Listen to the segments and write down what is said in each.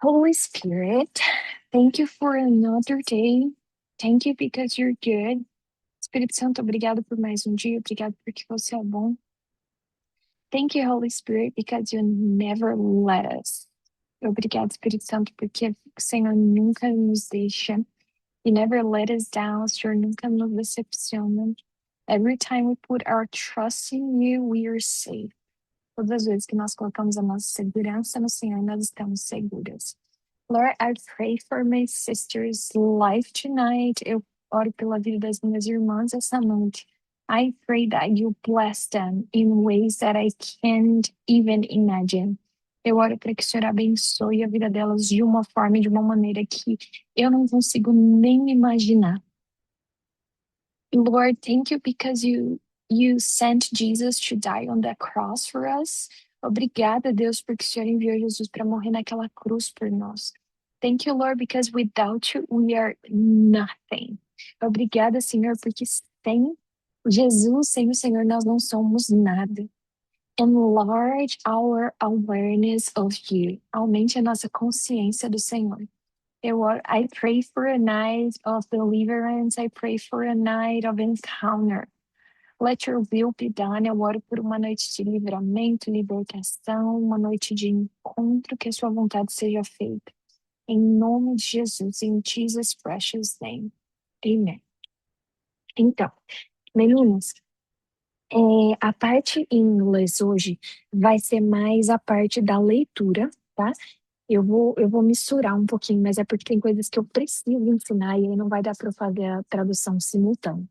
Holy Spirit, thank you for another day. Thank you because you're good. Espírito Santo, obrigado por mais um dia. Obrigado porque você é bom. Thank you, Holy Spirit, because you never let us. Obrigado, Espírito Santo, porque o Senhor nunca nos deixa. You never let us down. O Senhor nunca nos decepciona. Every time we put our trust in you, we are safe. Todas as vezes que nós colocamos a nossa segurança no Senhor, nós estamos seguras. Lord, I pray for my sister's life tonight. Eu oro pela vida das minhas irmãs essa noite. I pray that you bless them in ways that I can't even imagine. Eu oro para que o Senhor abençoe a vida delas de uma forma e de uma maneira que eu não consigo nem imaginar. Lord, thank you because you sent Jesus to die on that cross for us. Obrigada, Deus, porque o Senhor enviou Jesus para morrer naquela cruz por nós. Thank you, Lord, because without you we are nothing. Obrigada, Senhor, porque sem Jesus, sem o Senhor, nós não somos nada. Enlarge our awareness of you. Aumente a nossa consciência do Senhor. I pray for a night of deliverance. I pray for a night of encounter. Let your will be done. Eu oro por uma noite de livramento, libertação, uma noite de encontro, que a sua vontade seja feita. Em nome de Jesus, in Jesus' precious name. Amen. Então, meninas, a parte em inglês hoje vai ser mais a parte da leitura, tá? Eu vou misturar um pouquinho, mas é porque tem coisas que eu preciso ensinar e aí não vai dar para eu fazer a tradução simultânea.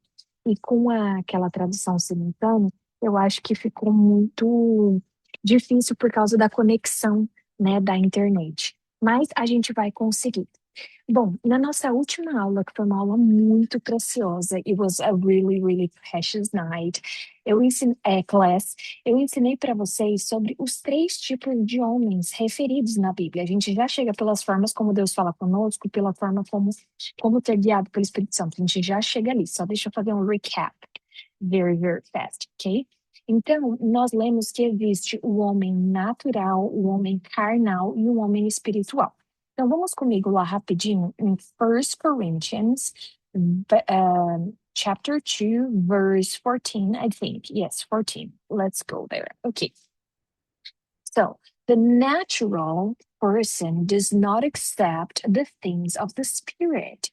E com aquela tradução simultânea, eu acho que ficou muito difícil por causa da conexão, né, da internet. Mas a gente vai conseguir. Bom, na nossa última aula, que foi uma aula muito preciosa, it was a really, really precious night, class, eu ensinei para vocês sobre os 3 tipos de homens referidos na Bíblia. A gente já chega pelas formas como Deus fala conosco, pela forma como ser guiado pelo Espírito Santo. A gente já chega ali, só deixa eu fazer um recap, very, very fast, ok? Então, nós lemos que existe o homem natural, o homem carnal e o homem espiritual. Então, vamos comigo lá rapidinho em 1 Corinthians, chapter 2, verse 14, I think. Yes, 14. Let's go there. Okay. So, the natural person does not accept the things of the Spirit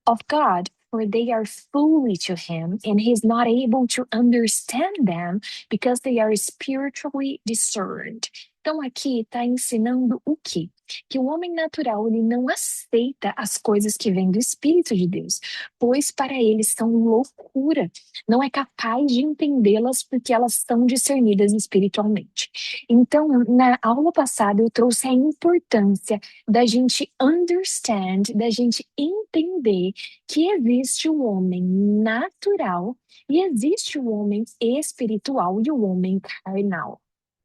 of God, for they are folly to him, and he is not able to understand them because they are spiritually discerned. Então, aqui está ensinando o quê? Que o homem natural, ele não aceita as coisas que vêm do Espírito de Deus, pois para ele são loucura. Não é capaz de entendê-las porque elas são discernidas espiritualmente. Então, na aula passada, eu trouxe a importância da gente understand, da gente entender que existe o homem natural e existe o homem espiritual e o homem carnal,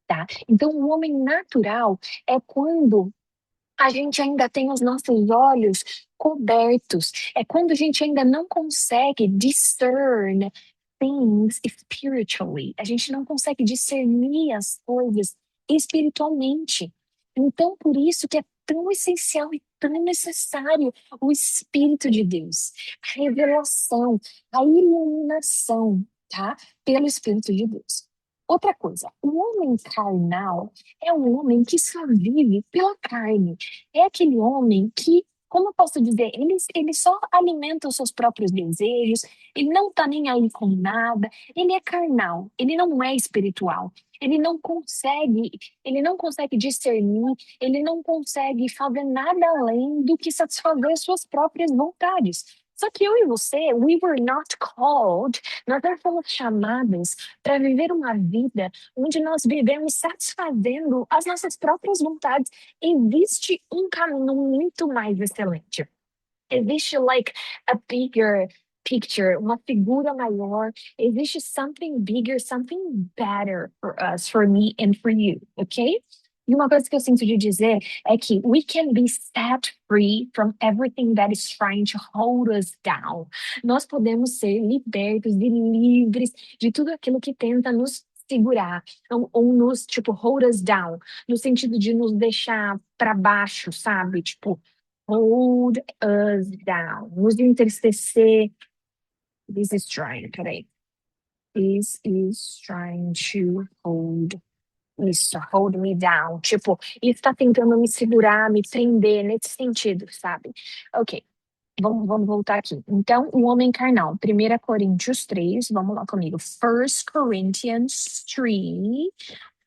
tá? Então, o homem natural é quando a gente ainda tem os nossos olhos cobertos, é quando a gente ainda não consegue discern things spiritually, a gente não consegue discernir as coisas espiritualmente. Então, por isso que é tão essencial e tão necessário o Espírito de Deus, a revelação, a iluminação, tá? Pelo Espírito de Deus. Outra coisa, o homem carnal é um homem que só vive pela carne. É aquele homem que, como eu posso dizer, ele só alimenta os seus próprios desejos, ele não tá nem aí com nada, ele é carnal, ele não é espiritual. Ele não consegue discernir, ele não consegue fazer nada além do que satisfazer suas próprias vontades. Só que eu e você, we were not called, nós não fomos chamados para viver uma vida onde nós vivemos satisfazendo as nossas próprias vontades. Existe um caminho muito mais excelente. Existe like a bigger picture, uma figura maior. Existe something bigger, something better for us, for me and for you, ok? E uma coisa que eu sinto de dizer é que we can be set free from everything that is trying to hold us down. Nós podemos ser libertos e livres de tudo aquilo que tenta nos segurar, ou nos, tipo, hold us down, no sentido de nos deixar para baixo, sabe? Tipo, hold us down, nos entristecer. This is trying, peraí. This is trying to hold me down. Tipo, isso tá tentando me segurar, me prender, nesse sentido, sabe? Ok, vamos voltar aqui. Então, o homem carnal, 1 Coríntios 3, vamos lá comigo. 1 Corinthians 3,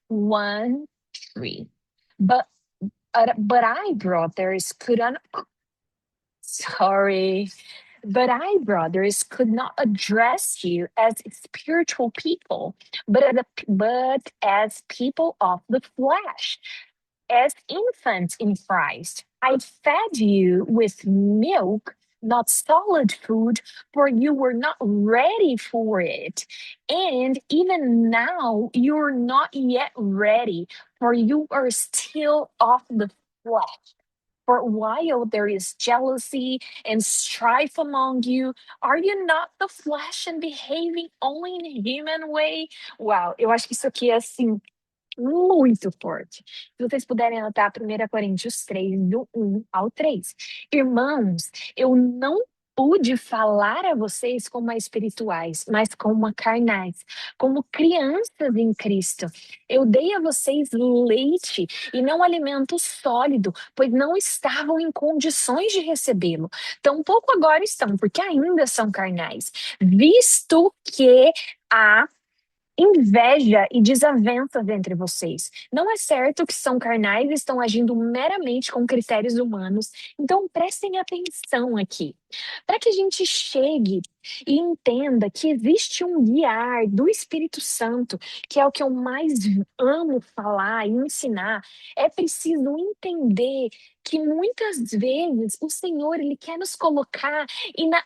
1, 3. But, but I, brothers, sorry. But I, brothers, could not address you as spiritual people, but as people of the flesh, as infants in Christ. I fed you with milk, not solid food, for you were not ready for it. And even now, you're not yet ready, for you are still of the flesh. For while there is jealousy and strife among you, are you not the flesh and behaving only in a human way? Uau, eu acho que isso aqui é assim muito forte. Se vocês puderem anotar 1 Coríntios 3, do 1 ao 3. Irmãos, eu não pude falar a vocês como a espirituais, mas como a carnais, como crianças em Cristo. Eu dei a vocês leite e não alimento sólido, pois não estavam em condições de recebê-lo. Tampouco agora estão, porque ainda são carnais, visto que há inveja e desavenças entre vocês. Não é certo que são carnais e estão agindo meramente com critérios humanos. Então prestem atenção aqui, para que a gente chegue e entenda que existe um guiar do Espírito Santo, que é o que eu mais amo falar e ensinar. É preciso entender que muitas vezes o Senhor ele quer nos colocar in a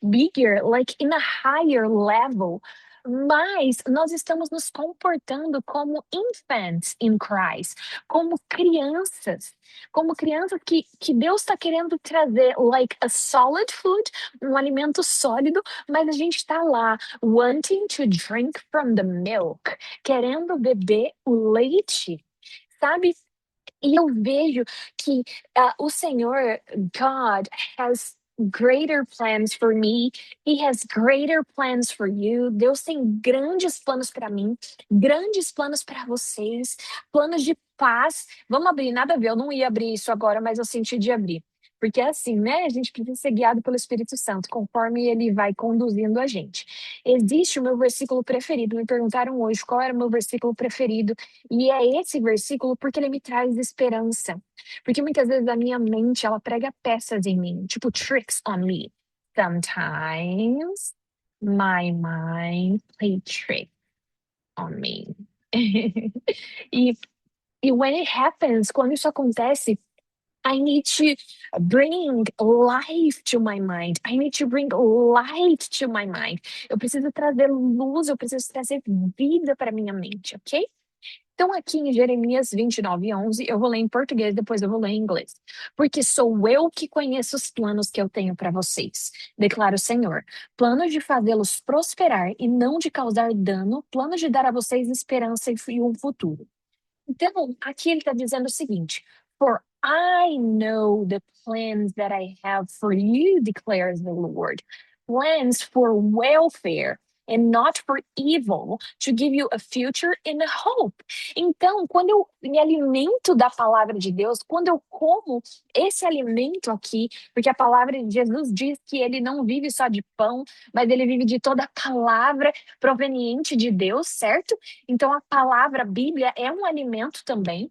bigger, like in a higher level, mas nós estamos nos comportando como infants in Christ, como crianças que Deus está querendo trazer, like a solid food, um alimento sólido, mas a gente está lá, wanting to drink from the milk, querendo beber o leite, sabe? E eu vejo que o Senhor, God, has greater plans for me. He has greater plans for you. Deus tem grandes planos para mim, grandes planos para vocês, planos de paz. Vamos abrir, nada a ver, eu não ia abrir isso agora, mas eu senti de abrir. Porque é assim, né? A gente precisa ser guiado pelo Espírito Santo, conforme ele vai conduzindo a gente. Existe o meu versículo preferido. Me perguntaram hoje qual era o meu versículo preferido. E é esse versículo porque ele me traz esperança. Porque muitas vezes a minha mente, ela prega peças em mim, tipo tricks on me. Sometimes my mind play trick on me. e, e when it happens, quando isso acontece, I need to bring life to my mind. I need to bring light to my mind. Eu preciso trazer luz, eu preciso trazer vida para minha mente, ok? Então, aqui em Jeremias 29:11, eu vou ler em português, depois eu vou ler em inglês. Porque sou eu que conheço os planos que eu tenho para vocês, declara o Senhor. Planos de fazê-los prosperar e não de causar dano, planos de dar a vocês esperança e um futuro. Então, aqui ele está dizendo o seguinte: For I know the plans that I have for you, declares the Lord. Plans for welfare and not for evil, to give you a future and a hope. Então, quando eu me alimento da palavra de Deus, quando eu como esse alimento aqui, porque a palavra de Jesus diz que ele não vive só de pão, mas ele vive de toda palavra proveniente de Deus, certo? Então, a palavra a Bíblia é um alimento também.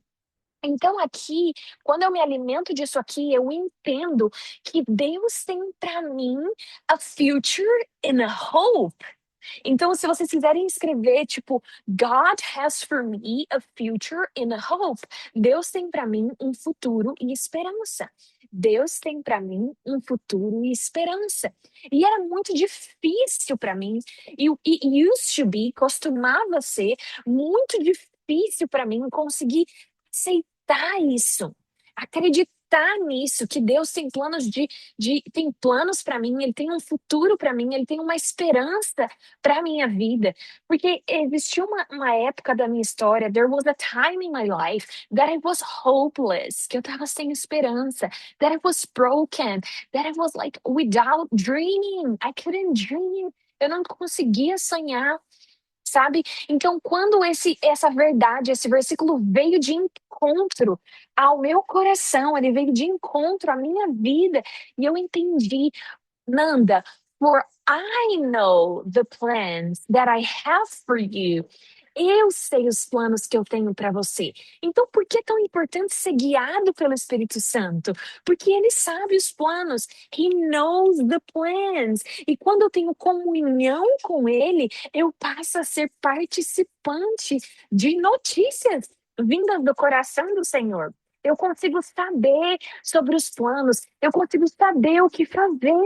Então, aqui, quando eu me alimento disso aqui, eu entendo que Deus tem para mim a future and a hope. Então, se vocês quiserem escrever, tipo, God has for me a future and a hope. Deus tem para mim um futuro e esperança. Deus tem para mim um futuro e esperança. E era muito difícil para mim. E it used to be, costumava ser muito difícil para mim conseguir aceitar isso. Acreditar acreditar nisso, que Deus tem planos tem planos para mim, Ele tem um futuro para mim, Ele tem uma esperança para minha vida. Porque existiu uma época da minha história, there was a time in my life that I was hopeless, que eu tava sem esperança, that I was broken, that I was like without dreaming. I couldn't dream. Eu não conseguia sonhar, sabe? Então, quando essa verdade, esse versículo veio de encontro ao meu coração, ele veio de encontro à minha vida, e eu entendi, Nanda, for I know the plans that I have for you. Eu sei os planos que eu tenho para você. Então, por que é tão importante ser guiado pelo Espírito Santo? Porque ele sabe os planos. He knows the plans. E quando eu tenho comunhão com ele, eu passo a ser participante de notícias vindas do coração do Senhor. Eu consigo saber sobre os planos, eu consigo saber o que fazer.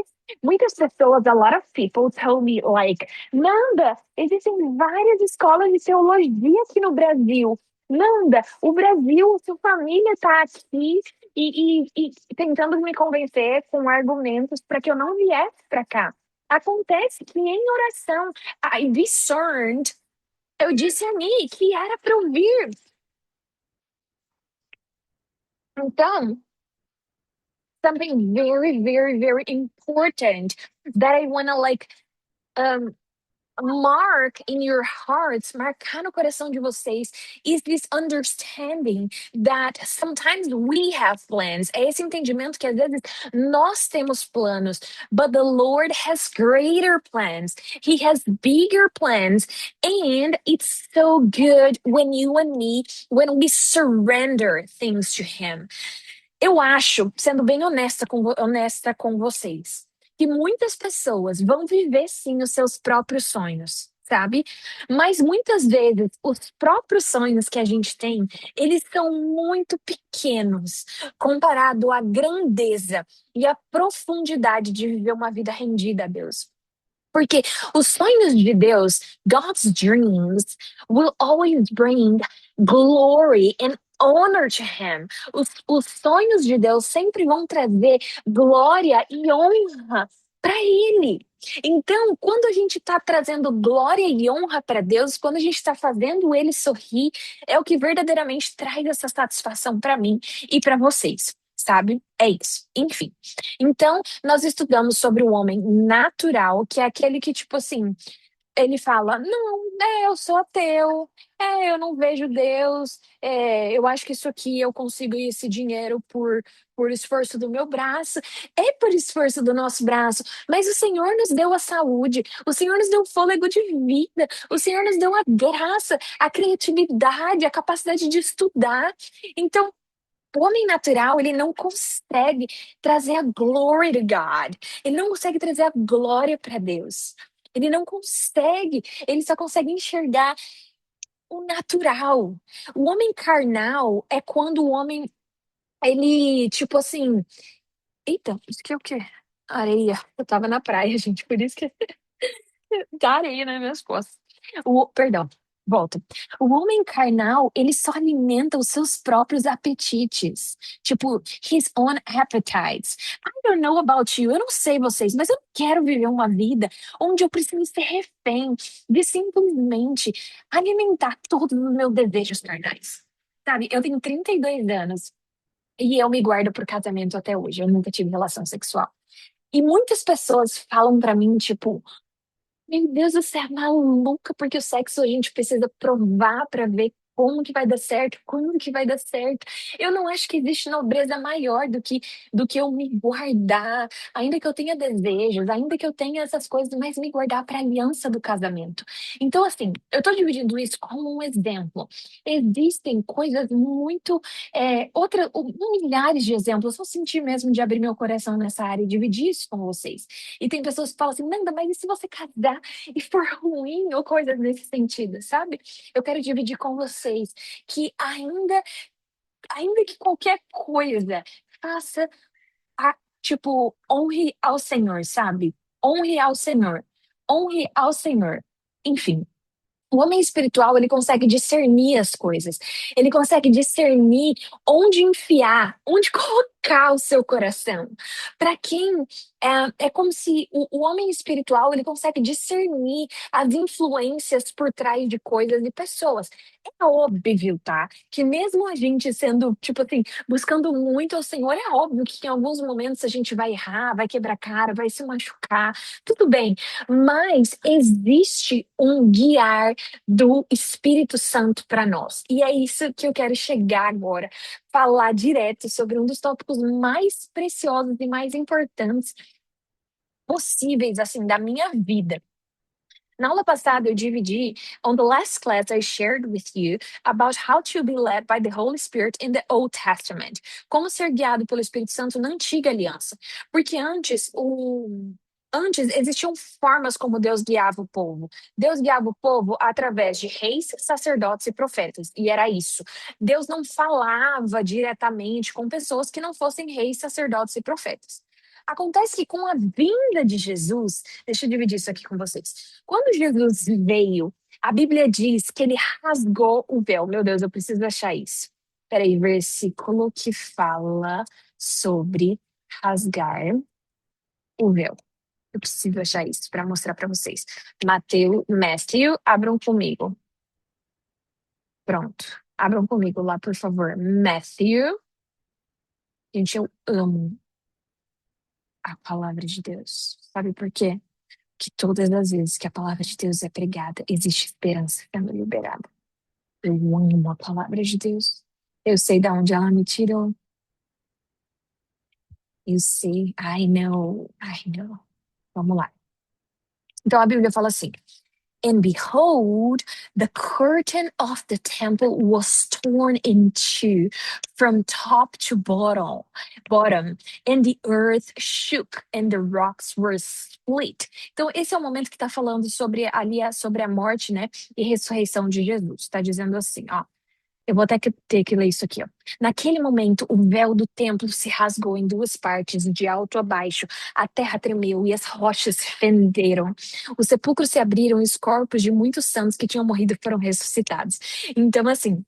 Muitas pessoas, a lot of people tell me, like, Nanda, existem várias escolas de teologia aqui no Brasil. Nanda, o Brasil, sua família está aqui e tentando me convencer com argumentos para que eu não viesse para cá. Acontece que em oração, I discerned, eu disse a mim que era para eu vir. Então, something very, very, very important that I want to like um, mark in your hearts, marcar no coração de vocês, is this understanding that sometimes we have plans. É esse entendimento que às vezes nós temos planos, but the Lord has greater plans. He has bigger plans, and it's so good when you and me, when we surrender things to Him. Eu acho, sendo bem honesta com vocês, que muitas pessoas vão viver sim os seus próprios sonhos, sabe? Mas muitas vezes os próprios sonhos que a gente tem, eles são muito pequenos comparado à grandeza e à profundidade de viver uma vida rendida a Deus. Porque os sonhos de Deus, God's dreams, will always bring glory and honor to Him. Os sonhos de Deus sempre vão trazer glória e honra para Ele. Então, quando a gente está trazendo glória e honra para Deus, quando a gente está fazendo Ele sorrir, é o que verdadeiramente traz essa satisfação para mim e para vocês, sabe? É isso. Enfim. Então, nós estudamos sobre o homem natural, que é aquele que, tipo assim, ele fala: Não, eu sou ateu, eu não vejo Deus, eu acho que isso aqui eu consigo esse dinheiro por esforço do meu braço, é por esforço do nosso braço, mas o Senhor nos deu a saúde, o Senhor nos deu o fôlego de vida, o Senhor nos deu a graça, a criatividade, a capacidade de estudar. Então, o homem natural, ele não consegue trazer a glory to God. Ele não consegue trazer a glória para Deus. Ele não consegue, ele só consegue enxergar o natural. O homem carnal é quando o homem, ele, tipo assim, eita, isso aqui é o quê? Areia. Eu tava na praia, gente, por isso que dá areia nas minhas costas. Perdão, volta. O homem carnal, ele só alimenta os seus próprios apetites. Tipo, his own appetites. I don't know about you, eu não sei vocês, mas eu não quero viver uma vida onde eu preciso ser refém de simplesmente alimentar todos os meus desejos carnais. Sabe, eu tenho 32 anos e eu me guardo por casamento até hoje. Eu nunca tive relação sexual. E muitas pessoas falam pra mim, tipo, meu Deus, você é maluca, porque o sexo a gente precisa provar para ver como que vai dar certo, quando que vai dar certo. Eu não acho que existe nobreza maior do que eu me guardar, ainda que eu tenha desejos, ainda que eu tenha essas coisas, mas me guardar para a aliança do casamento. Então, assim, eu estou dividindo isso como um exemplo. Existem coisas muito, milhares de exemplos. Eu senti mesmo de abrir meu coração nessa área e dividir isso com vocês. E tem pessoas que falam assim, Nanda, mas e se você casar e for ruim ou coisas nesse sentido, sabe? Eu quero dividir com vocês que ainda que qualquer coisa faça, tipo, honre ao Senhor, sabe? Honre ao Senhor. Honre ao Senhor. Enfim, o homem espiritual, ele consegue discernir as coisas. Ele consegue discernir onde enfiar, onde colocar. tocar o seu coração. Para quem é como se o homem espiritual ele consegue discernir as influências por trás de coisas e pessoas. É óbvio, tá? Que mesmo a gente sendo, tipo assim, buscando muito ao Senhor, é óbvio que em alguns momentos a gente vai errar, vai quebrar a cara, vai se machucar, tudo bem. Mas existe um guiar do Espírito Santo para nós. E é isso que eu quero chegar agora, falar direto sobre um dos tópicos mais preciosos e mais importantes possíveis, assim, da minha vida. Na aula passada, eu dividi, on the last class, I shared with you about how to be led by the Holy Spirit in the Old Testament. Como ser guiado pelo Espírito Santo na antiga aliança. Porque antes existiam formas como Deus guiava o povo. Deus guiava o povo através de reis, sacerdotes e profetas. E era isso. Deus não falava diretamente com pessoas que não fossem reis, sacerdotes e profetas. Acontece que com a vinda de Jesus, deixa eu dividir isso aqui com vocês. Quando Jesus veio, a Bíblia diz que ele rasgou o véu. Meu Deus, eu preciso achar isso. Peraí, versículo que fala sobre rasgar o véu. Eu preciso achar isso para mostrar para vocês. Matthew, abram comigo. Pronto. Abram comigo lá, por favor. Matthew. Gente, eu amo a palavra de Deus. Sabe por quê? Que todas as vezes que a palavra de Deus é pregada, existe esperança sendo liberada. Eu amo a palavra de Deus. Eu sei de onde ela me tirou. Eu sei. I know. I know. Vamos lá. Então a Bíblia fala assim: And behold, the curtain of the temple was torn in two from top to bottom, and the earth shook and the rocks were split. Então, esse é o momento que está falando sobre ali sobre a morte, né, e ressurreição de Jesus. Está dizendo assim, ó. Eu vou até ter que ler isso aqui, ó. Naquele momento, o véu do templo se rasgou em duas partes, de alto a baixo. A terra tremeu e as rochas se fenderam. Os sepulcros se abriram e os corpos de muitos santos que tinham morrido foram ressuscitados. Então, assim,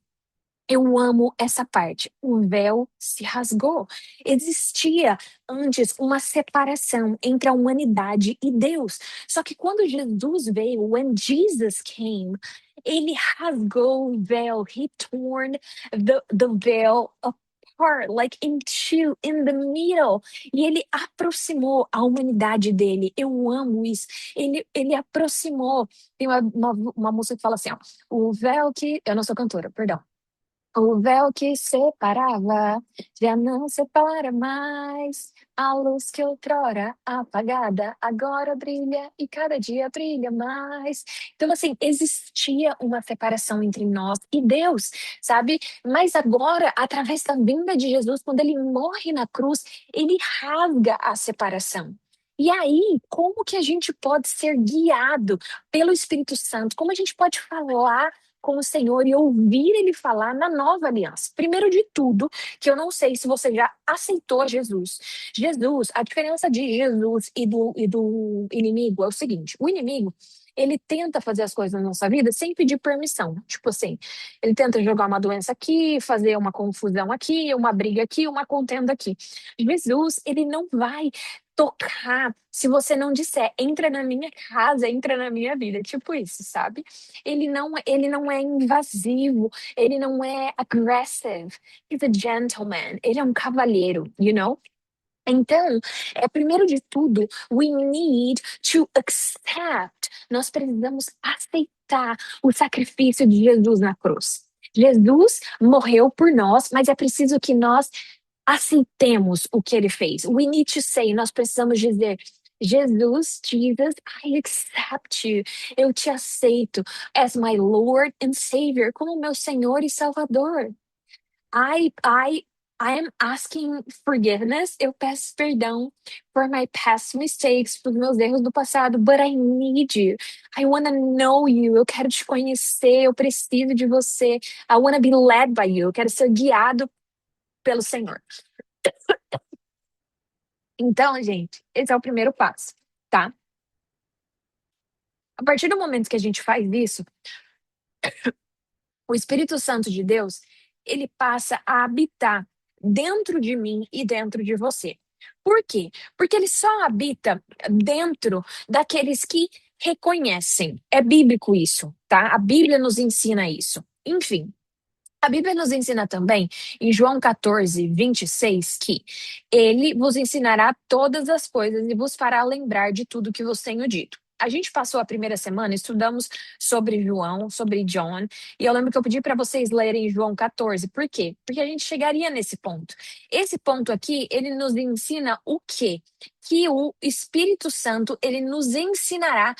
eu amo essa parte. O véu se rasgou. Existia antes uma separação entre a humanidade e Deus. Só que quando Jesus veio, when Jesus came, ele rasgou o véu. He torn the veil apart, like in two, in the middle. E ele aproximou a humanidade dele. Eu amo isso. Ele aproximou. Tem uma música que fala assim, ó, o véu que... Eu não sou cantora, perdão. O véu que separava já não separa mais. A luz que outrora apagada agora brilha e cada dia brilha mais. Então, assim, existia uma separação entre nós e Deus, sabe? Mas agora, através da vinda de Jesus, quando ele morre na cruz, ele rasga a separação. E aí, como que a gente pode ser guiado pelo Espírito Santo? Como a gente pode falar com o Senhor e ouvir ele falar na nova aliança? Primeiro de tudo, que eu não sei se você já aceitou Jesus. Jesus, a diferença de Jesus e do inimigo é o seguinte: o inimigo, ele tenta fazer as coisas na nossa vida sem pedir permissão. Tipo assim, ele tenta jogar uma doença aqui, fazer uma confusão aqui, uma briga aqui, uma contenda aqui. Jesus, ele não vai tocar se você não disser, entra na minha casa, entra na minha vida. Tipo isso, sabe? Ele não é invasivo, ele não é aggressive. He's a gentleman. Ele é um cavalheiro, you know? Então, primeiro de tudo, we need to accept. Nós precisamos aceitar o sacrifício de Jesus na cruz. Jesus morreu por nós, mas é preciso que nós aceitemos o que ele fez. We need to say, nós precisamos dizer, Jesus, I accept you. Eu te aceito as my Lord and Savior, como meu Senhor e Salvador. I, I, I am asking forgiveness. Eu peço perdão for my past mistakes, por meus erros do passado, but I need you. I want to know you. Eu quero te conhecer. Eu preciso de você. I want to be led by you. Eu quero ser guiado pelo Senhor. Então, gente, esse é o primeiro passo, tá? A partir do momento que a gente faz isso, o Espírito Santo de Deus, ele passa a habitar dentro de mim e dentro de você. Por quê? Porque ele só habita dentro daqueles que reconhecem. É bíblico isso, tá? A Bíblia nos ensina isso. Enfim, a Bíblia nos ensina também, em João 14, 26, que ele vos ensinará todas as coisas e vos fará lembrar de tudo que vos tenho dito. A gente passou a primeira semana, estudamos sobre João, sobre John, e eu lembro que eu pedi para vocês lerem João 14. Por quê? Porque a gente chegaria nesse ponto. Esse ponto aqui, ele nos ensina o quê? Que o Espírito Santo, ele nos ensinará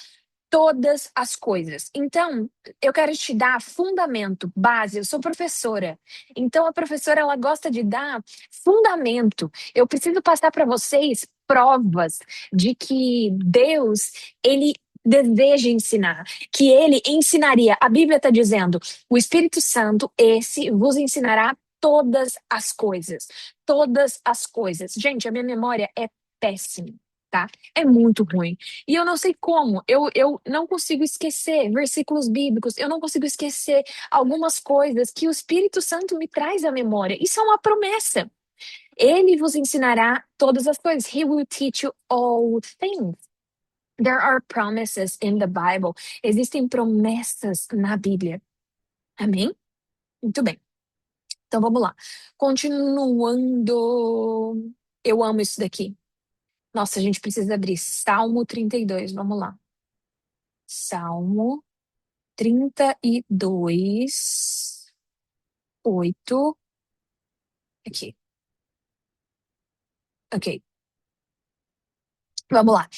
todas as coisas. Então, eu quero te dar fundamento, base. Eu sou professora. Então, a professora ela gosta de dar fundamento. Eu preciso passar para vocês provas de que Deus, ele deseja ensinar, que ele ensinaria. A Bíblia está dizendo: o Espírito Santo, esse vos ensinará todas as coisas. Todas as coisas. Gente, a minha memória é péssima, tá? É muito ruim. E eu não sei como, eu não consigo esquecer versículos bíblicos, eu não consigo esquecer algumas coisas que o Espírito Santo me traz à memória. Isso é uma promessa. Ele vos ensinará todas as coisas. He will teach you all things. There are promises in the Bible. Existem promessas na Bíblia. Amém? Muito bem. Então vamos lá. Continuando. Eu amo isso daqui. Nossa, a gente precisa abrir Salmo 32. Vamos lá. Salmo 32, 8. Aqui, ok. Vamos lá.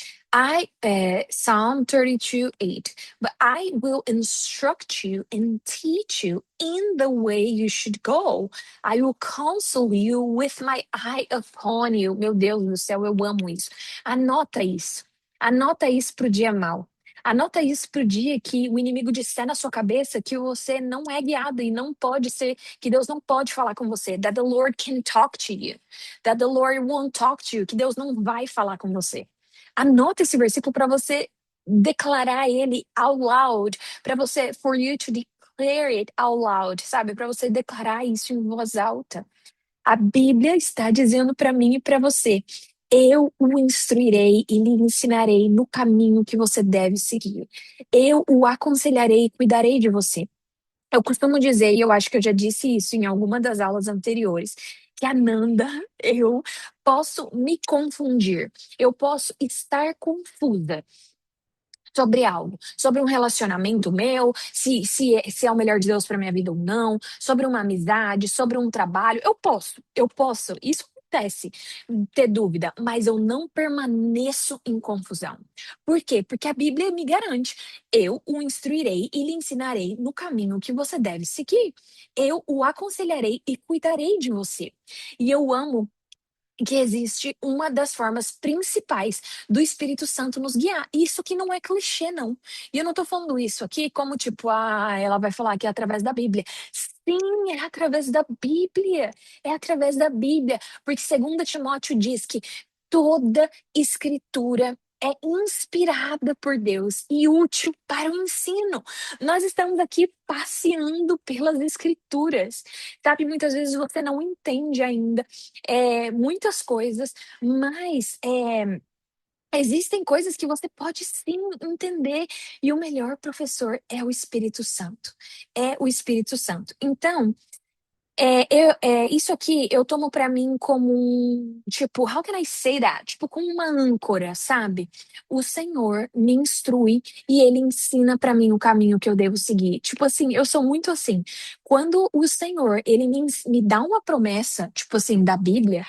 Psalm 32, 8. But I will instruct you and teach you in the way you should go. I will counsel you with my eye upon you. Meu Deus do céu, eu amo isso. Anota isso. Anota isso pro dia mal. Anota isso pro dia que o inimigo disser na sua cabeça que você não é guiado e não pode ser, que Deus não pode falar com você. That the Lord can talk to you. That the Lord won't talk to you. Que Deus não vai falar com você. Anota esse versículo para você declarar ele out loud, para você, for you to declare it out loud, sabe? Para você declarar isso em voz alta. A Bíblia está dizendo para mim e para você: eu o instruirei e lhe ensinarei no caminho que você deve seguir. Eu o aconselharei e cuidarei de você. Eu costumo dizer, e eu acho que eu já disse isso em alguma das aulas anteriores, que Ananda, eu posso me confundir, eu posso estar confusa sobre algo, sobre um relacionamento meu, se é o melhor de Deus para minha vida ou não, sobre uma amizade, sobre um trabalho. Eu posso, isso acontece, ter dúvida, mas eu não permaneço em confusão. Por quê? Porque a Bíblia me garante: eu o instruirei e lhe ensinarei no caminho que você deve seguir. Eu o aconselharei e cuidarei de você. E eu amo que existe uma das formas principais do Espírito Santo nos guiar. Isso que não é clichê, não. E eu não tô falando isso aqui como tipo, ela vai falar que é através da Bíblia. Sim, é através da Bíblia. É através da Bíblia. Porque 2 Timóteo diz que toda escritura é inspirada por Deus e útil para o ensino. Nós estamos aqui passeando pelas escrituras. Sabe, muitas vezes você não entende ainda muitas coisas, mas existem coisas que você pode sim entender, e o melhor professor é o Espírito Santo. É o Espírito Santo. Então, isso aqui eu tomo pra mim como tipo, how can I say that? Tipo, como uma âncora, sabe? O Senhor me instrui e ele ensina pra mim o caminho que eu devo seguir. Tipo assim, eu sou muito assim. Quando o Senhor, ele me dá uma promessa, tipo assim, da Bíblia.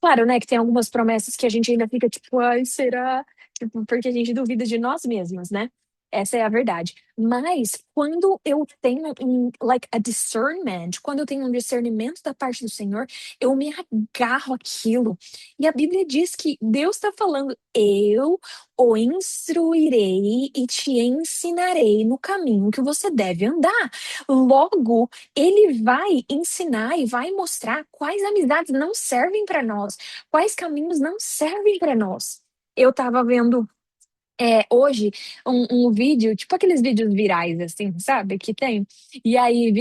Claro, né, que tem algumas promessas que a gente ainda fica tipo, ai, será? Tipo, porque a gente duvida de nós mesmos, né? Essa é a verdade. Mas quando eu tenho like a discernment, quando eu tenho um discernimento da parte do Senhor, eu me agarro àquilo. E a Bíblia diz que Deus está falando: eu o instruirei e te ensinarei no caminho que você deve andar. Logo, ele vai ensinar e vai mostrar quais amizades não servem para nós, quais caminhos não servem para nós. Eu estava vendo hoje um vídeo, tipo aqueles vídeos virais, assim, sabe? Que tem. E aí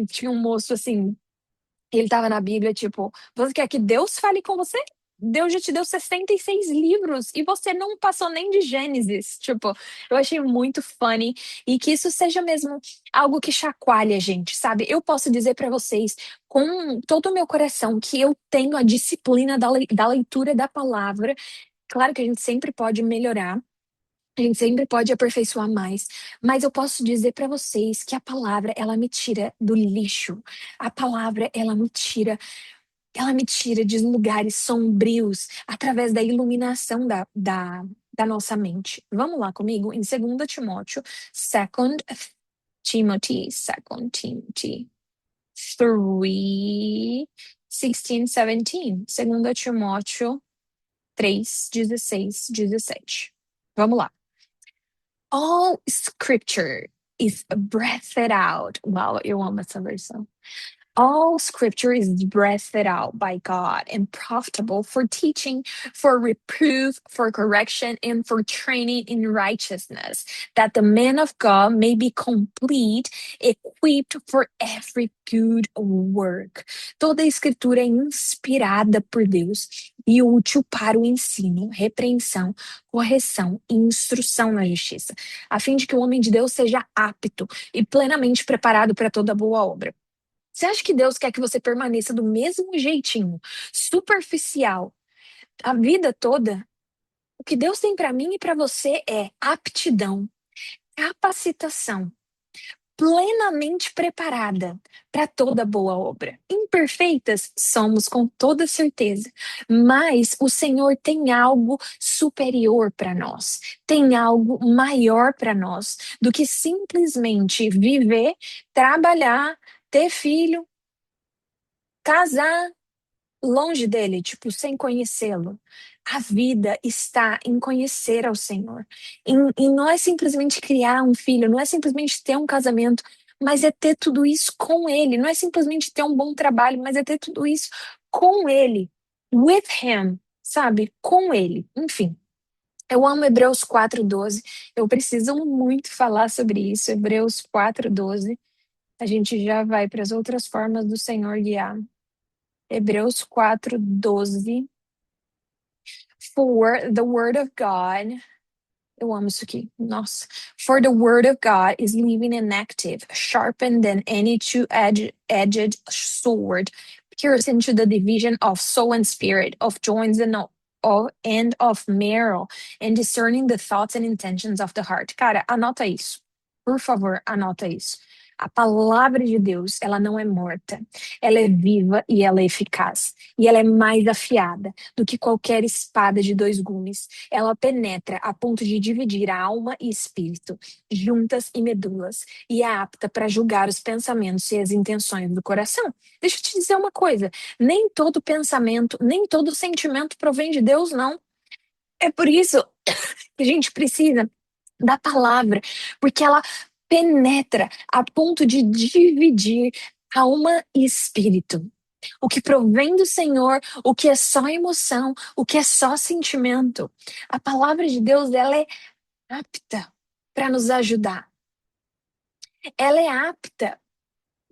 tinha um moço assim. Ele tava na Bíblia, tipo, você quer que Deus fale com você? Deus já te deu 66 livros e você não passou nem de Gênesis. Tipo, eu achei muito funny e que isso seja mesmo algo que chacoalhe a gente, sabe? Eu posso dizer pra vocês com todo o meu coração que eu tenho a disciplina da leitura da palavra. Claro que a gente sempre pode melhorar. A gente sempre pode aperfeiçoar mais, mas eu posso dizer pra vocês que a palavra, ela me tira do lixo. A palavra, ela me tira de lugares sombrios através da iluminação da nossa mente. Vamos lá comigo? Em 2 Timóteo, Second Timothy 3, 16, 17. 2 Timóteo 3, 16, 17. Vamos lá. All scripture is breathed out. Uau, eu amo essa versão. All scripture is breathed out by God and profitable for teaching, for reproof, for correction, and for training in righteousness, that the man of God may be complete, equipped for every good work. Toda a escritura é inspirada por Deus e útil para o ensino, repreensão, correção e instrução na justiça, a fim de que o homem de Deus seja apto e plenamente preparado para toda boa obra. Você acha que Deus quer que você permaneça do mesmo jeitinho, superficial, a vida toda? O que Deus tem para mim e para você é aptidão, capacitação, plenamente preparada para toda boa obra. Imperfeitas somos com toda certeza, mas o Senhor tem algo superior para nós, tem algo maior para nós do que simplesmente viver, trabalhar, ter filho, casar longe dele, tipo, sem conhecê-lo. A vida está em conhecer ao Senhor. E não é simplesmente criar um filho, não é simplesmente ter um casamento, mas é ter tudo isso com ele. Não é simplesmente ter um bom trabalho, mas é ter tudo isso com ele. With him, sabe? Com ele. Enfim. Eu amo Hebreus 4:12. Eu preciso muito falar sobre isso. Hebreus 4:12. A gente já vai para as outras formas do Senhor guiar. Hebreus 4:12. For the word of God, eu amo isso aqui. Nossa. For the word of God is living and active, sharpened than any two-edged sword, piercing to the division of soul and spirit, of joints and of marrow, and discerning the thoughts and intentions of the heart. Cara, anota isso. Por favor, anota isso. A palavra de Deus, ela não é morta. Ela é viva e ela é eficaz. E ela é mais afiada do que qualquer espada de dois gumes. Ela penetra a ponto de dividir a alma e espírito, juntas e medulas, e é apta para julgar os pensamentos e as intenções do coração. Deixa eu te dizer uma coisa: nem todo pensamento, nem todo sentimento provém de Deus, não. É por isso que a gente precisa da palavra, porque ela penetra a ponto de dividir alma e espírito. O que provém do Senhor, o que é só emoção, o que é só sentimento. A palavra de Deus, ela é apta para nos ajudar. Ela é apta,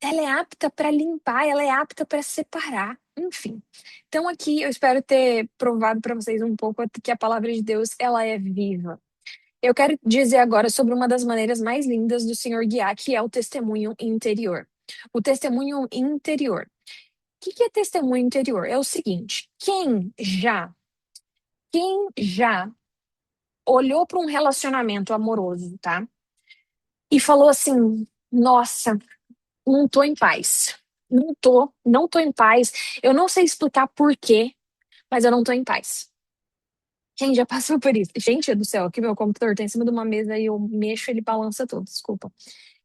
ela é apta para limpar, ela é apta para separar. Enfim. Então aqui eu espero ter provado para vocês um pouco que a palavra de Deus, ela é viva. Eu quero dizer agora sobre uma das maneiras mais lindas do Senhor guiar, que é o testemunho interior. O testemunho interior. O que é testemunho interior? É o seguinte: quem já olhou para um relacionamento amoroso, tá? E falou assim: nossa, não tô em paz. Não tô em paz. Eu não sei explicar por quê, mas eu não tô em paz. Quem já passou por isso? Gente do céu, aqui meu computador tá em cima de uma mesa e eu mexo, ele balança todo, desculpa.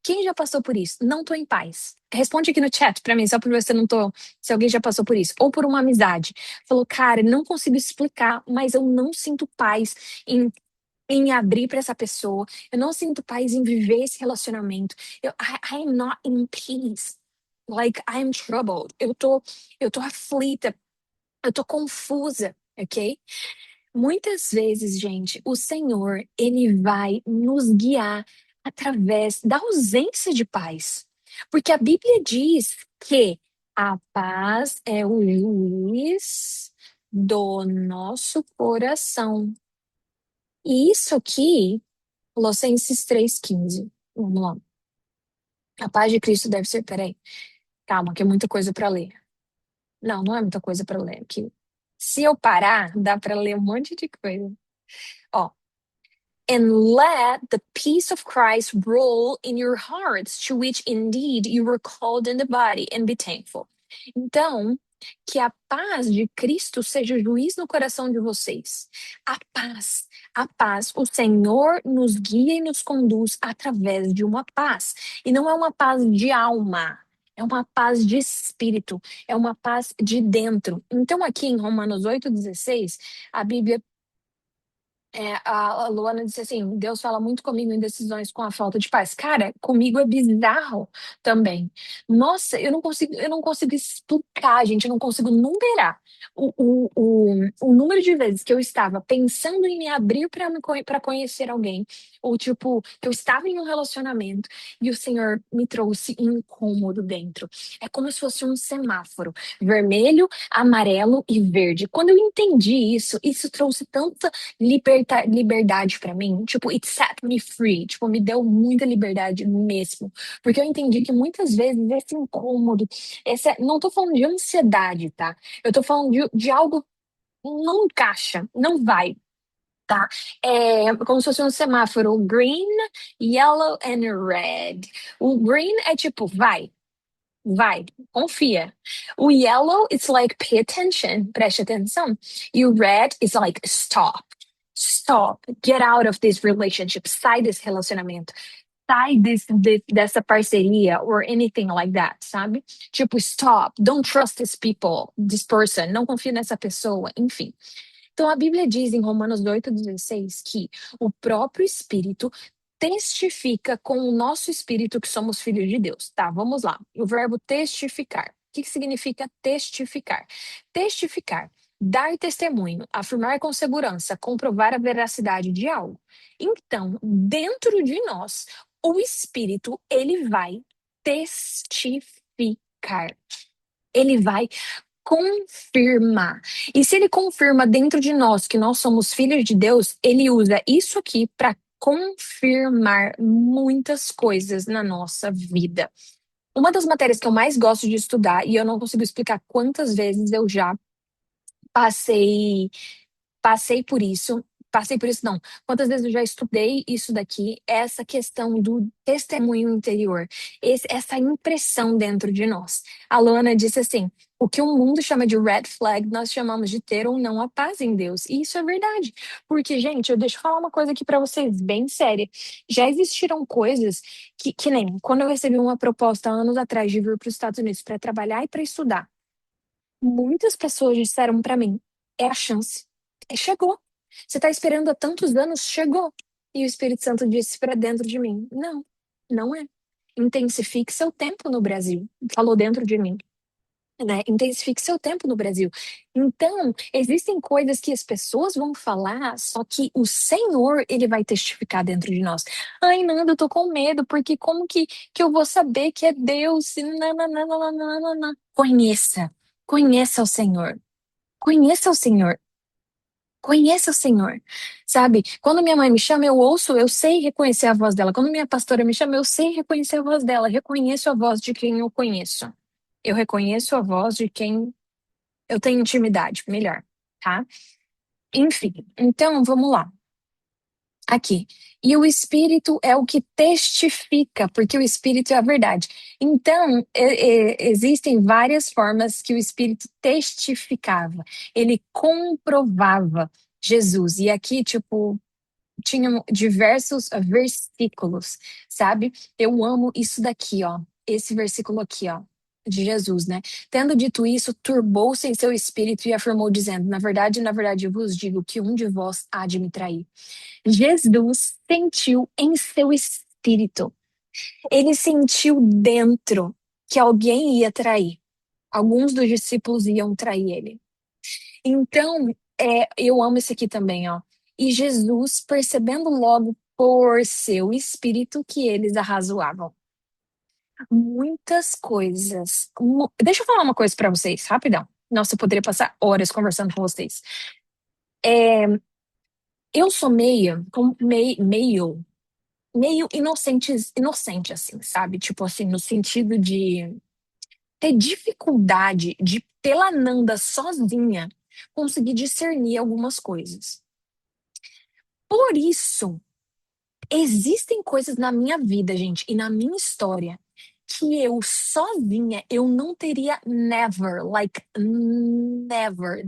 Quem já passou por isso? Não tô em paz. Responde aqui no chat pra mim, só pra ver se eu não tô, se alguém já passou por isso. Ou por uma amizade. Falou, cara, não consigo explicar, mas eu não sinto paz em abrir pra essa pessoa. Eu não sinto paz em viver esse relacionamento. I am not in peace. Like, I am troubled. Eu tô aflita. Eu tô confusa, ok? Muitas vezes, gente, o Senhor, ele vai nos guiar através da ausência de paz. Porque a Bíblia diz que A paz é o juiz do nosso coração. E isso aqui, Colossenses 3,15. Vamos lá. A paz de Cristo deve ser. Peraí, calma, que é muita coisa para ler. Não, não é muita coisa para ler aqui. Se eu parar, dá para ler um monte de coisa. Ó, and let the peace of Christ rule in your hearts, to which indeed you were called in the body, and be thankful. Então, que a paz de Cristo seja juiz no coração de vocês. A paz, o Senhor nos guia e nos conduz através de uma paz. E não é uma paz de alma, é uma paz de espírito, é uma paz de dentro. Então, aqui em Romanos 8,16, a Bíblia a Luana disse assim: Deus fala muito comigo em decisões com a falta de paz. Cara, comigo é bizarro também. Nossa, eu não consigo explicar, gente, eu não consigo numerar o número de vezes que eu estava pensando em me abrir para conhecer alguém, ou tipo, que eu estava em um relacionamento e o Senhor me trouxe um incômodo dentro. É como se fosse um semáforo, vermelho, amarelo e verde. Quando eu entendi isso, isso trouxe tanta liberdade pra mim, tipo, it set me free, tipo, me deu muita liberdade mesmo, porque eu entendi que muitas vezes esse incômodo, não tô falando de ansiedade, tá? Eu tô falando de algo que não encaixa, não vai, tá? É como se fosse um semáforo, green, yellow and red. O green é tipo, vai, confia. O yellow, it's like, pay attention, preste atenção. E o red is like, stop. Stop. Get out of this relationship. Sai desse relacionamento. Sai dessa parceria or anything like that, sabe? Tipo, stop. Don't trust these people, this person. Não confia nessa pessoa, enfim. Então, a Bíblia diz em Romanos 8,16 que o próprio Espírito testifica com o nosso espírito que somos filhos de Deus. Tá, vamos lá. O verbo testificar. O que significa testificar? Testificar. Dar testemunho, afirmar com segurança, comprovar a veracidade de algo. Então, dentro de nós, o Espírito, ele vai testificar. Ele vai confirmar. E se ele confirma dentro de nós que nós somos filhos de Deus, ele usa isso aqui para confirmar muitas coisas na nossa vida. Uma das matérias que eu mais gosto de estudar, e eu não consigo explicar quantas vezes eu já passei passei por isso. Passei por isso, não. Quantas vezes eu já estudei isso daqui, essa questão do testemunho interior, essa impressão dentro de nós. A Luana disse assim: o que o mundo chama de red flag, nós chamamos de ter ou não a paz em Deus. E isso é verdade. Porque, gente, eu deixo eu falar uma coisa aqui pra vocês, bem séria. Já existiram coisas que nem quando eu recebi uma proposta anos atrás de vir para os Estados Unidos para trabalhar e para estudar. Muitas pessoas disseram pra mim: é a chance. Chegou. Você tá esperando há tantos anos, chegou. E o Espírito Santo disse pra dentro de mim: não, não é. Intensifique seu tempo no Brasil. Falou dentro de mim, né? Intensifique seu tempo no Brasil. Então, existem coisas que as pessoas vão falar, só que o Senhor, ele vai testificar dentro de nós. Ai, Nanda, eu tô com medo, porque como que eu vou saber que é Deus? Nananana. Conheça. Conheça o Senhor. Conheça o Senhor. Conheça o Senhor. Sabe? Quando minha mãe me chama, eu ouço, eu sei reconhecer a voz dela. Quando minha pastora me chama, eu sei reconhecer a voz dela. Reconheço a voz de quem eu conheço. Eu reconheço a voz de quem eu tenho intimidade, melhor, tá? Enfim, então vamos lá. Aqui. E o Espírito é o que testifica, porque o Espírito é a verdade. Então, existem várias formas que o Espírito testificava. Ele comprovava Jesus. E aqui, tipo, tinha diversos versículos, sabe? Eu amo isso daqui, ó. Esse versículo aqui, ó. De Jesus, né? Tendo dito isso, turbou-se em seu espírito e afirmou, dizendo: na verdade, eu vos digo que um de vós há de me trair. Jesus sentiu em seu espírito, ele sentiu dentro que alguém ia trair. Alguns dos discípulos iam trair ele. Então, eu amo esse aqui também, ó. E Jesus, percebendo logo por seu espírito que eles arrazoavam. Muitas coisas. Deixa eu falar uma coisa pra vocês, rapidão. Nossa, eu poderia passar horas conversando com vocês. É, eu sou meio inocente, assim, sabe? Tipo assim, no sentido de ter dificuldade de, pela Nanda sozinha, conseguir discernir algumas coisas. Por isso, existem coisas na minha vida, gente, e na minha história, que eu sozinha, eu não teria never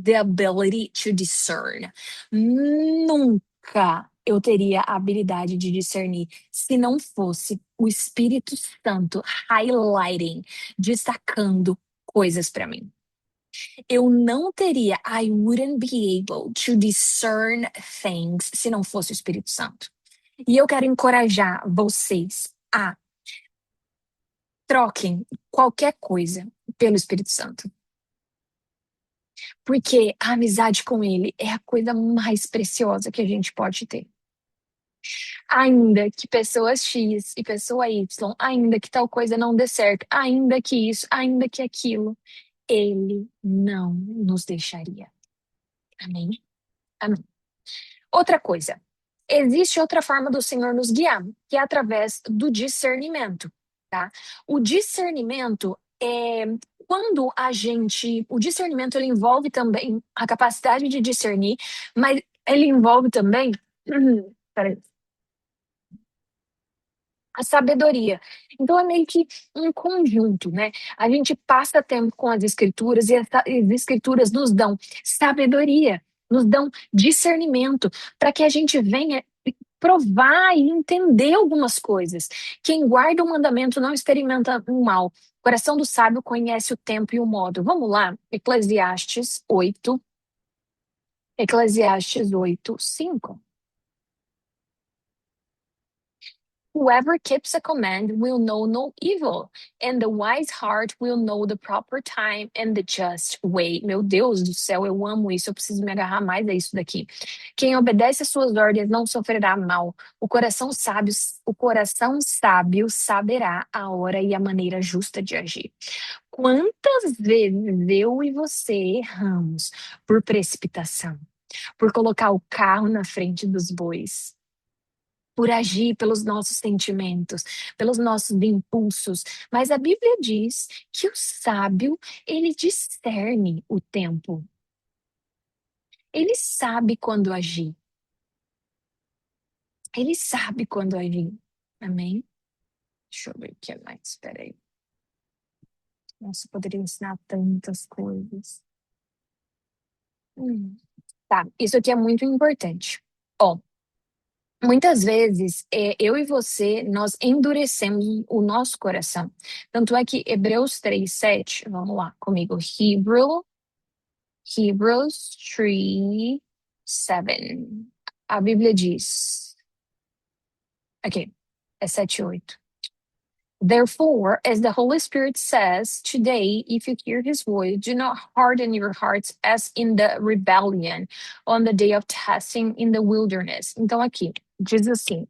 the ability to discern. Nunca eu teria a habilidade de discernir se não fosse o Espírito Santo highlighting, destacando coisas para mim. Eu não teria, I wouldn't be able to discern things se não fosse o Espírito Santo. E eu quero encorajar vocês a troquem qualquer coisa pelo Espírito Santo. Porque a amizade com ele é a coisa mais preciosa que a gente pode ter. Ainda que pessoa X e pessoa Y, ainda que tal coisa não dê certo, ainda que isso, ainda que aquilo, ele não nos deixaria. Amém? Amém. Outra coisa, existe outra forma do Senhor nos guiar, que é através do discernimento, tá? O discernimento é quando a gente, o discernimento ele envolve também a capacidade de discernir, mas ele envolve também, peraí, a sabedoria. Então é meio que um conjunto, né? A gente passa tempo com as escrituras e as escrituras nos dão sabedoria, nos dão discernimento para que a gente venha provar e entender algumas coisas. Quem guarda o mandamento não experimenta o mal. O coração do sábio conhece o tempo e o modo. Vamos lá, Eclesiastes 8, 5. Whoever keeps a command will know no evil, and the wise heart will know the proper time and the just way. Meu Deus do céu, eu amo isso, eu preciso me agarrar mais a isso daqui. Quem obedece às suas ordens não sofrerá mal. O coração sábio saberá a hora e a maneira justa de agir. Quantas vezes eu e você erramos por precipitação, por colocar o carro na frente dos bois? Por agir pelos nossos sentimentos, pelos nossos impulsos. Mas a Bíblia diz que o sábio, ele discerne o tempo. Ele sabe quando agir. Ele sabe quando agir. Amém? Deixa eu ver o que mais. Espera aí. Nossa, eu poderia ensinar tantas coisas. Hum. Tá, isso aqui é muito importante. Ó, muitas vezes, eu e você, nós endurecemos o nosso coração. Tanto é que Hebreus 3:7, vamos lá comigo. Hebrews 3:7. A Bíblia diz, aqui, é 7:8. Therefore, as the Holy Spirit says, today, if you hear his voice, do not harden your hearts as in the rebellion on the day of testing in the wilderness. Então, aqui, diz assim: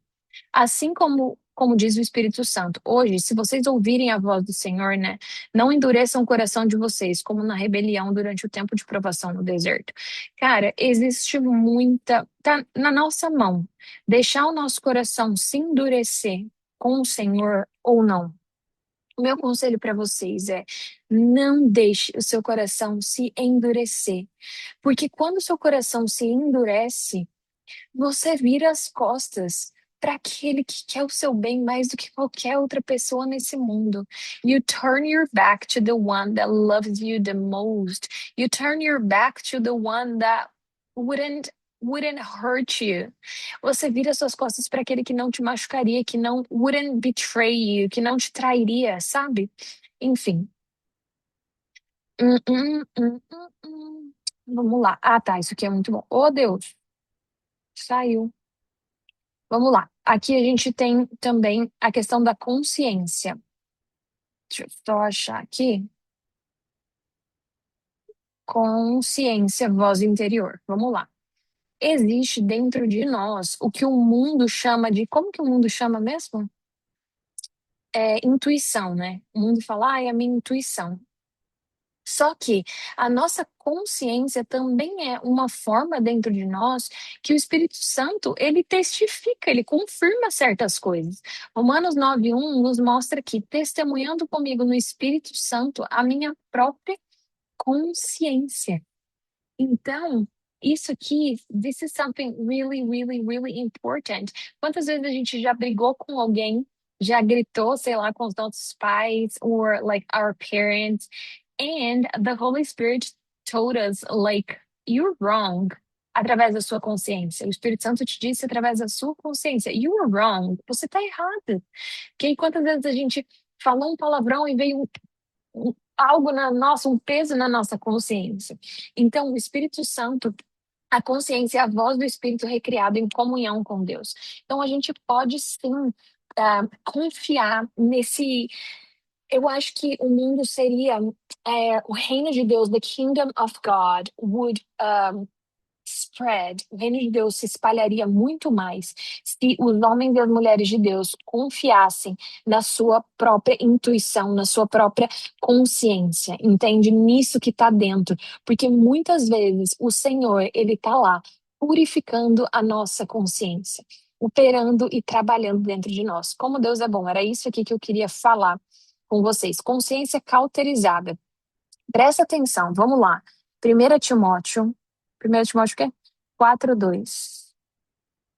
assim como diz o Espírito Santo, hoje, se vocês ouvirem a voz do Senhor, né, não endureçam o coração de vocês, como na rebelião durante o tempo de provação no deserto. Cara, existe muita, tá na nossa mão, deixar o nosso coração se endurecer com o Senhor ou não. O meu conselho para vocês é: não deixe o seu coração se endurecer, porque quando o seu coração se endurece, você vira as costas para aquele que quer o seu bem mais do que qualquer outra pessoa nesse mundo. You turn your back to the one that loves you the most. You turn your back to the one that wouldn't wouldn't hurt you. Você vira suas costas para aquele que não te machucaria, que não wouldn't betray you, que não te trairia, sabe? Enfim. Hum, hum, hum. Vamos lá. Ah, tá. Isso aqui é muito bom. Oh, Deus. Saiu. Vamos lá. Aqui a gente tem também a questão da consciência. Deixa eu só achar aqui. Consciência, voz interior. Vamos lá. Existe dentro de nós o que o mundo chama de. Como que o mundo chama mesmo? intuição, né? O mundo fala, é a minha intuição. Só que a nossa consciência também é uma forma dentro de nós que o Espírito Santo, ele testifica, ele confirma certas coisas. Romanos 9:1 nos mostra que, testemunhando comigo no Espírito Santo, a minha própria consciência. Então, isso aqui, this is something really, really, really important. Quantas vezes a gente já brigou com alguém, já gritou, sei lá, com os nossos pais, or like our parents, and the Holy Spirit told us, like, you're wrong, através da sua consciência. O Espírito Santo te disse através da sua consciência, you're wrong, você está errado. Porque quantas vezes a gente falou um palavrão e veio algo na nossa, um peso na nossa consciência. Então, o Espírito Santo, a consciência é a voz do Espírito recriado em comunhão com Deus. Então, a gente pode sim confiar nesse. Eu acho que o mundo seria o reino de Deus, the kingdom of God would spread, o reino de Deus se espalharia muito mais se os homens e as mulheres de Deus confiassem na sua própria intuição, na sua própria consciência, entende? Nisso que está dentro. Porque muitas vezes o Senhor, ele está lá purificando a nossa consciência, operando e trabalhando dentro de nós. Como Deus é bom, era isso aqui que eu queria falar com vocês. Consciência cauterizada. Presta atenção, vamos lá. 1 Timóteo, 1 Timóteo o quê? 4:2.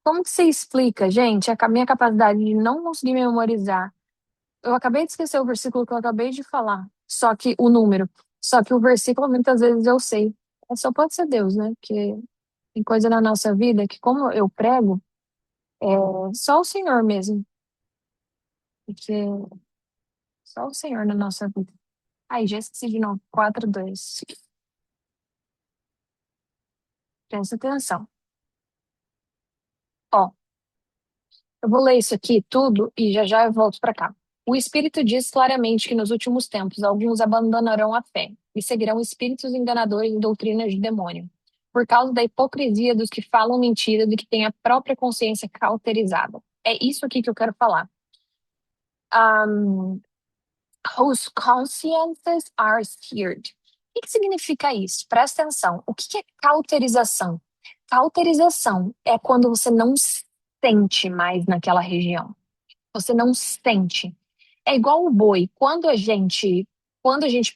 Como que você explica, gente, a minha capacidade de não conseguir memorizar? Eu acabei de esquecer o versículo que eu acabei de falar, só que o número. Só que o versículo muitas vezes eu sei. Só pode ser Deus, né? Porque tem coisa na nossa vida que, como eu prego, é só o Senhor mesmo. Porque só o Senhor na nossa vida. Ai, já esqueci de novo. 4:2. Presta atenção. Ó, eu vou ler isso aqui tudo e já já eu volto para cá. O Espírito diz claramente que nos últimos tempos alguns abandonarão a fé e seguirão espíritos enganadores e doutrinas de demônio, por causa da hipocrisia dos que falam mentiras e que têm a própria consciência cauterizada. É isso aqui que eu quero falar. Um, whose consciences are seared. O que significa isso? Presta atenção. O que é cauterização? Cauterização é quando você não sente mais naquela região. Você não sente. É igual o boi. Quando a gente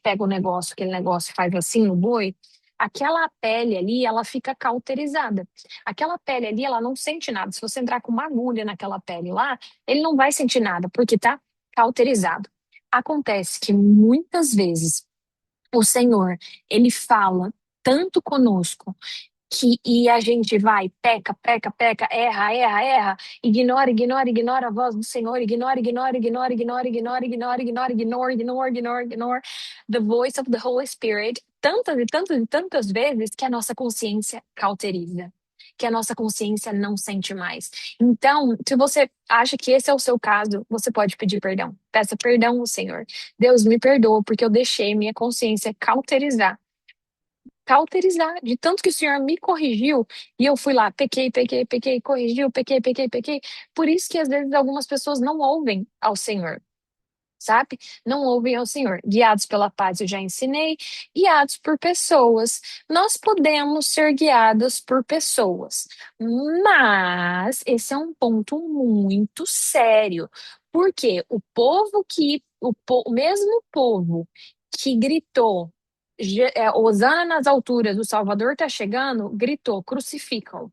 pega o negócio, aquele negócio faz assim no boi, aquela pele ali, ela fica cauterizada. Aquela pele ali, ela não sente nada. Se você entrar com uma agulha naquela pele lá, ele não vai sentir nada, porque tá cauterizado. Acontece que muitas vezes o Senhor, ele fala tanto conosco e a gente vai, peca, peca, peca, erra, erra, erra, ignora, ignora, ignora a voz do Senhor, ignora, ignora, ignora, ignora, ignora, ignora, ignora, ignore, ignore, ignore, ignore the voice of the Holy Spirit, tantas e tantas e tantas vezes que a nossa consciência cauteriza, que a nossa consciência não sente mais. Então, se você acha que esse é o seu caso, você pode pedir perdão. Peça perdão ao Senhor. Deus me perdoa porque eu deixei minha consciência cauterizar, de tanto que o Senhor me corrigiu, e eu fui lá, pequei, pequei, pequei, corrigiu, pequei, pequei, pequei. Por isso que às vezes algumas pessoas não ouvem ao Senhor, sabe? Não ouvem ao Senhor. Guiados pela paz, eu já ensinei, guiados por pessoas. Nós podemos ser guiados por pessoas, mas esse é um ponto muito sério, porque o mesmo povo que gritou Hosana nas alturas, o Salvador está chegando, gritou, crucificam.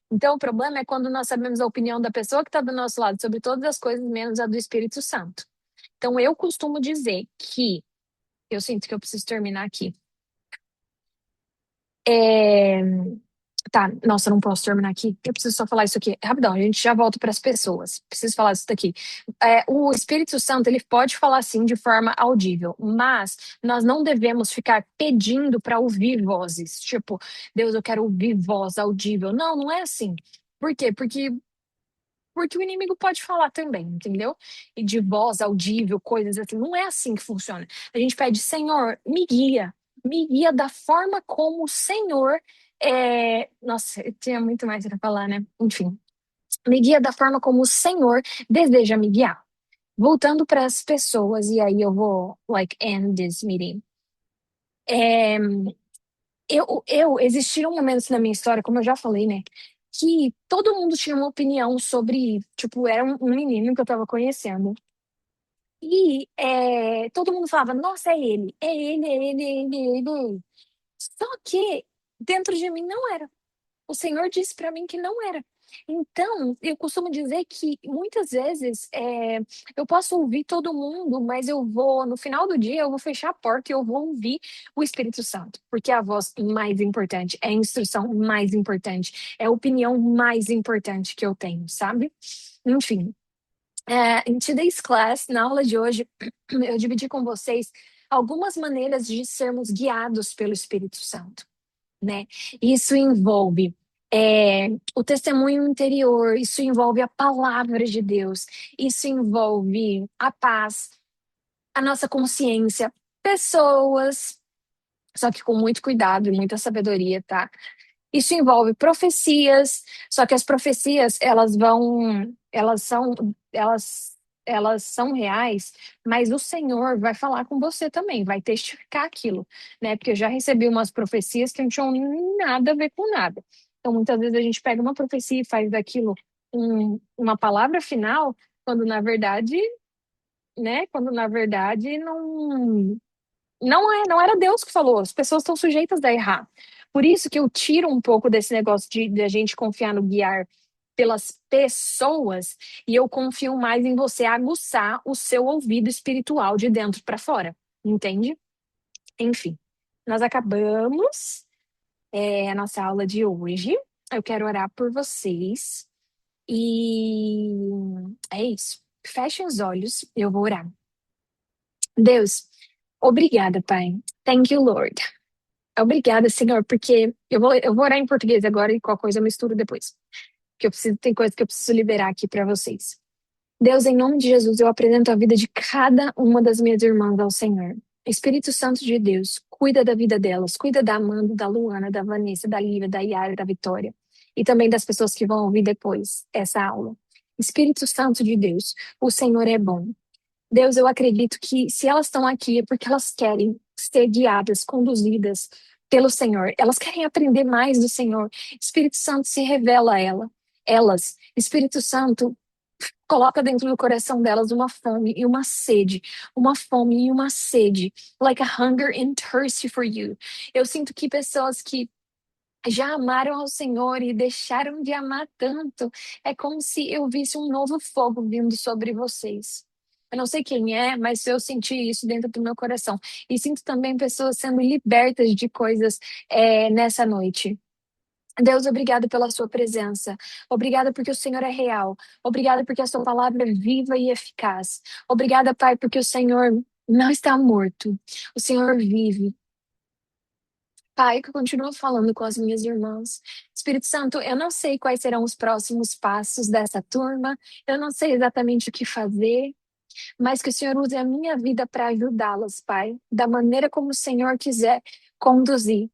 Então, o problema é quando nós sabemos a opinião da pessoa que está do nosso lado sobre todas as coisas, menos a do Espírito Santo. Então, eu costumo dizer que, eu sinto que eu preciso terminar aqui. É, Tá, nossa, eu não posso terminar aqui. Eu preciso só falar isso aqui. Rapidão, a gente já volta para as pessoas. Preciso falar isso daqui. O Espírito Santo, ele pode falar sim de forma audível, mas nós não devemos ficar pedindo para ouvir vozes. Tipo, Deus, eu quero ouvir voz audível. Não, não é assim. Por quê? Porque o inimigo pode falar também, entendeu? E de voz audível, coisas assim. Não é assim que funciona. A gente pede, Senhor, me guia da forma como o Senhor. Nossa, eu tinha muito mais para falar, né? Enfim, me guia da forma como o Senhor deseja me guiar. Voltando para as pessoas, e aí eu vou, like, end this meeting. É, existiram momentos na minha história, como eu já falei, né? Que todo mundo tinha uma opinião sobre, tipo, era um menino que eu tava conhecendo. E todo mundo falava, nossa, é ele. Só que dentro de mim não era. O Senhor disse para mim que não era. Então, eu costumo dizer que muitas vezes eu posso ouvir todo mundo, mas eu vou, no final do dia, eu vou fechar a porta e eu vou ouvir o Espírito Santo, porque é a voz mais importante, é a instrução mais importante, é a opinião mais importante que eu tenho, sabe? Enfim, em Today's Class, na aula de hoje, eu dividi com vocês algumas maneiras de sermos guiados pelo Espírito Santo, né? Isso envolve o testemunho interior, isso envolve a palavra de Deus, isso envolve a paz, a nossa consciência, pessoas, só que com muito cuidado e muita sabedoria, tá? Isso envolve profecias, só que as profecias, elas são reais, mas o Senhor vai falar com você também, vai testificar aquilo, né? Porque eu já recebi umas profecias que não tinham nada a ver com nada. Então, muitas vezes a gente pega uma profecia e faz daquilo uma palavra final, quando na verdade, né? Quando na verdade não era Deus que falou, as pessoas estão sujeitas a errar. Por isso que eu tiro um pouco desse negócio de a gente confiar no guiar pelas pessoas e eu confio mais em você aguçar o seu ouvido espiritual de dentro para fora, entende? Enfim, nós acabamos a nossa aula de hoje. Eu quero orar por vocês e é isso. Fechem os olhos, eu vou orar. Deus, obrigada, Pai. Thank you, Lord. Obrigada, Senhor, porque eu vou orar em português agora e qualquer coisa eu misturo depois. Porque tem coisa que eu preciso liberar aqui para vocês. Deus, em nome de Jesus, eu apresento a vida de cada uma das minhas irmãs ao Senhor. Espírito Santo de Deus, cuida da vida delas, cuida da Amanda, da Luana, da Vanessa, da Lívia, da Yara, da Vitória, e também das pessoas que vão ouvir depois essa aula. Espírito Santo de Deus, o Senhor é bom. Deus, eu acredito que se elas estão aqui é porque elas querem ser guiadas, conduzidas pelo Senhor. Elas querem aprender mais do Senhor. Espírito Santo se revela a elas. Espírito Santo coloca dentro do coração delas uma fome e uma sede, uma fome e uma sede, like a hunger and thirst for you. Eu sinto que pessoas que já amaram ao Senhor e deixaram de amar tanto. É como se eu visse um novo fogo vindo sobre vocês. Eu não sei quem é, mas eu senti isso dentro do meu coração. E sinto também pessoas sendo libertas de coisas nessa noite. Deus, obrigado pela sua presença. Obrigada porque o Senhor é real. Obrigada porque a sua palavra é viva e eficaz. Obrigada, Pai, porque o Senhor não está morto. O Senhor vive. Pai, que eu continuo falando com as minhas irmãs. Espírito Santo, eu não sei quais serão os próximos passos dessa turma, eu não sei exatamente o que fazer, mas que o Senhor use a minha vida para ajudá-las, Pai, da maneira como o Senhor quiser conduzir.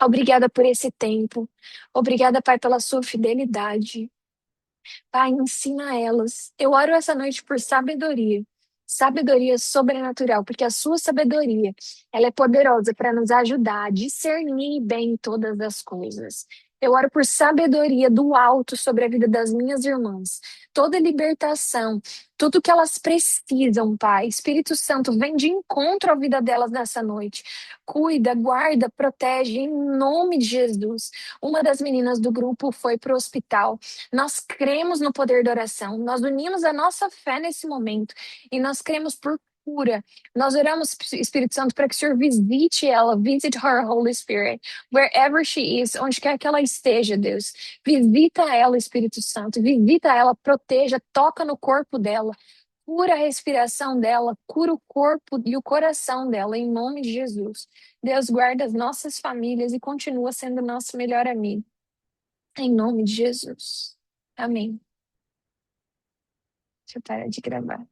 Obrigada por esse tempo. Obrigada, Pai, pela sua fidelidade. Pai, ensina elas. Eu oro essa noite por sabedoria. Sabedoria sobrenatural, porque a sua sabedoria, ela é poderosa para nos ajudar a discernir bem todas as coisas. Eu oro por sabedoria do alto sobre a vida das minhas irmãs. Toda libertação, tudo que elas precisam, Pai. Espírito Santo, vem de encontro à vida delas nessa noite. Cuida, guarda, protege, em nome de Jesus. Uma das meninas do grupo foi para o hospital. Nós cremos no poder da oração, nós unimos a nossa fé nesse momento e nós cremos por cura. Nós oramos, Espírito Santo, para que o Senhor visite ela, visit her, Holy Spirit, wherever she is, onde quer que ela esteja, Deus. Visita ela, Espírito Santo, visita ela, proteja, toca no corpo dela, cura a respiração dela, cura o corpo e o coração dela, em nome de Jesus. Deus guarda as nossas famílias e continua sendo nosso melhor amigo. Em nome de Jesus. Amém. Deixa eu parar de gravar.